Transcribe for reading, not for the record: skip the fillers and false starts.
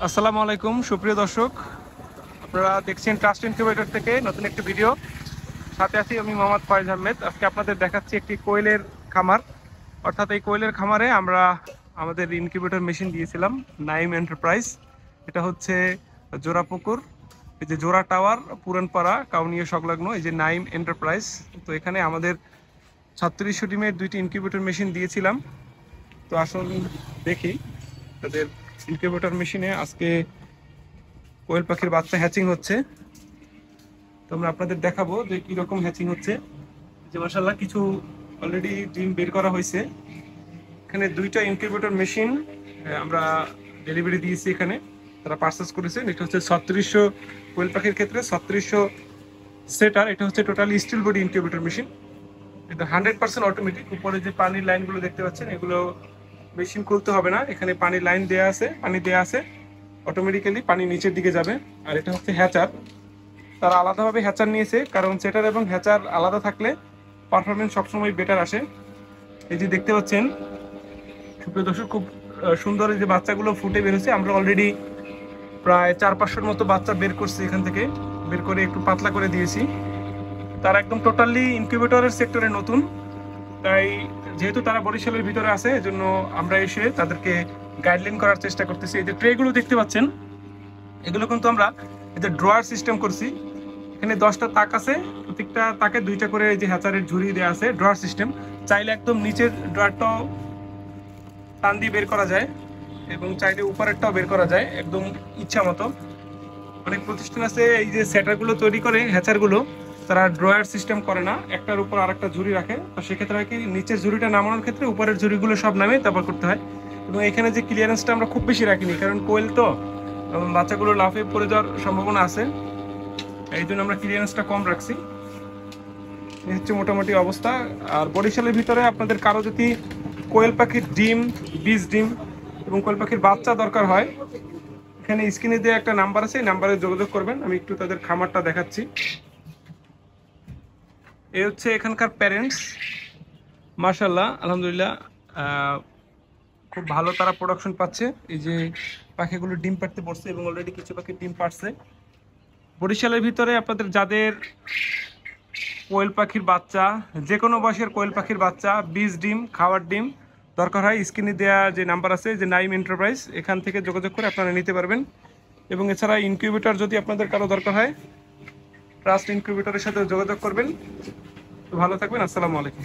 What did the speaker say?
আসসালামু আলাইকুম সুপ্রিয় দর্শক, আপনারা দেখছেন ট্রাস্ট ইনকিউবেটর থেকে নতুন একটি ভিডিও। সাথে আছি আমি মোহাম্মদ ফয়েজ আহমেদ। আজকে আপনাদের দেখাচ্ছি একটি কোয়েলের খামার। অর্থাৎ এই কোয়েলের খামারে আমরা আমাদের ইনকিউবেটর মেশিন দিয়েছিলাম নাইম এন্টারপ্রাইজ। এটা হচ্ছে জোড়াপুকুর, এই যে জোড়া টাওয়ার, পুরানপাড়া, কাউনিয়া সংলগ্ন এই যে নাইম এন্টারপ্রাইজ। তো এখানে আমাদের 3600 ডিমের দুইটি ইনকিউবেটর মেশিন দিয়েছিলাম। তো আসুন দেখি তাদের ইনকিউবেটর মেশিনে আজকে কোয়েল পাখির বাচ্চা হ্যাচিং হচ্ছে। তো আমরা আপনাদের দেখাবো যে কিরকম হ্যাচিং হচ্ছে। যে মাশাআল্লাহ কিছু অলরেডি ডিম বের করা হয়েছে। এখানে দুইটা ইনকিউবেটর মেশিন আমরা ডেলিভারি দিয়েছি, এখানে তারা পারচেস করেছে। এটা হচ্ছে 3600 কোয়েল পাখির ক্ষেত্রে 3600 সেটার। এটা হচ্ছে totally steel body incubator machine. এটা 100% অটোমেটিক। উপরে যে পানির লাইনগুলো দেখতে পাচ্ছেন এগুলো মেশিন খুলতে হবে না, এখানে পানির লাইন দেয়া আছে, পানি দেয়া আছে, অটোমেটিক্যালি পানি নিচের দিকে যাবে। আর এটা হচ্ছে হ্যাচার, তারা আলাদাভাবে হ্যাচার নিয়েছে, কারণ সেটার এবং হ্যাচার আলাদা থাকলে পারফরমেন্স সবসময় বেটার আসে। এই যে দেখতে পাচ্ছেন সুপ্রিয় দর্শক, খুব সুন্দর এই যে বাচ্চাগুলো ফুটে বের হয়েছে। আমরা অলরেডি প্রায় 400-500-র মতো বাচ্চা বের করছি, এখান থেকে বের করে একটু পাতলা করে দিয়েছি। তারা একদম টোটালি ইনকিউবেটরের সেক্টরে নতুন, তাই যেহেতু তারা বরিশালের ভিতরে আছে এজন্য আমরা এসে তাদেরকে গাইডলাইন করার চেষ্টা করতেছি। এই যে ট্রেগুলো দেখতে পাচ্ছেন এগুলো কিন্তু আমরা এই যে ড্রয়ার সিস্টেম করছি। এখানে 10টা তাক আছে, প্রত্যেকটা তাকে 2টা করে এই যে হ্যাচারের ঝুড়ি দেওয়া আছে, ড্রয়ার সিস্টেম। চাইলে একদম নিচের ড্রয়ারটাও টান দিয়ে বের করা যায় এবং চাইলে উপরেরটাও বের করা যায় একদম ইচ্ছা মতো। অনেক প্রতিষ্ঠান আছে এই যে সেটারগুলো তৈরি করে হ্যাচারগুলো, তারা ড্রয়ার সিস্টেম করে না, একটার উপর আরেকটা ঝুড়ি রাখে। তো সেক্ষেত্রে হয় কি, নিচের ঝুড়িটা নামানোর ক্ষেত্রে উপরের ঝুড়িগুলো সব নামে তারপর করতে হয়। এবং এখানে যে ক্লিয়ারেন্সটা আমরা খুব বেশি রাখিনি, কারণ কোয়েল তো বাচ্চাগুলো লাফে পড়ে যাওয়ার সম্ভাবনা আছে, এই জন্য আমরা ক্লিয়ারেন্সটা কম রাখছি। এই হচ্ছে মোটামুটি অবস্থা। আর বরিশালের ভিতরে আপনাদের কারো যদি কোয়েল পাখির ডিম, বীজ ডিম এবং কোয়েল পাখির বাচ্চা দরকার হয়, এখানে স্ক্রিনে দিয়ে একটা নাম্বার আছে, এই নাম্বারে যোগাযোগ করবেন। আমি একটু তাদের খামারটা দেখাচ্ছি। এই হচ্ছে এখানকার প্যারেন্টস, মাশাআল্লাহ আলহামদুলিল্লাহ, খুব ভালো তারা প্রোডাকশন পাচ্ছে। এই যে পাখিগুলো ডিম পাড়তে পড়ছে এবং অলরেডি কিছু পাখি ডিম পাড়ছে। বরিশালের ভিতরে আপনাদের যাদের কোয়েল পাখির বাচ্চা, যে কোনো বয়সের কোয়েল পাখির বাচ্চা, বীজ ডিম, খাওয়ার ডিম দরকার হয়, স্ক্রিনে দেওয়া যে নাম্বার আছে যে নাইম এন্টারপ্রাইজ, এখান থেকে যোগাযোগ করে আপনারা নিতে পারবেন। এবং এছাড়া ইনকিউবেটর যদি আপনাদের কারো দরকার হয়, ট্রাস্ট ইনকিউবেটরের সাথে যোগাযোগ করবেন। তো ভালো থাকবেন, আসসালামু আলাইকুম।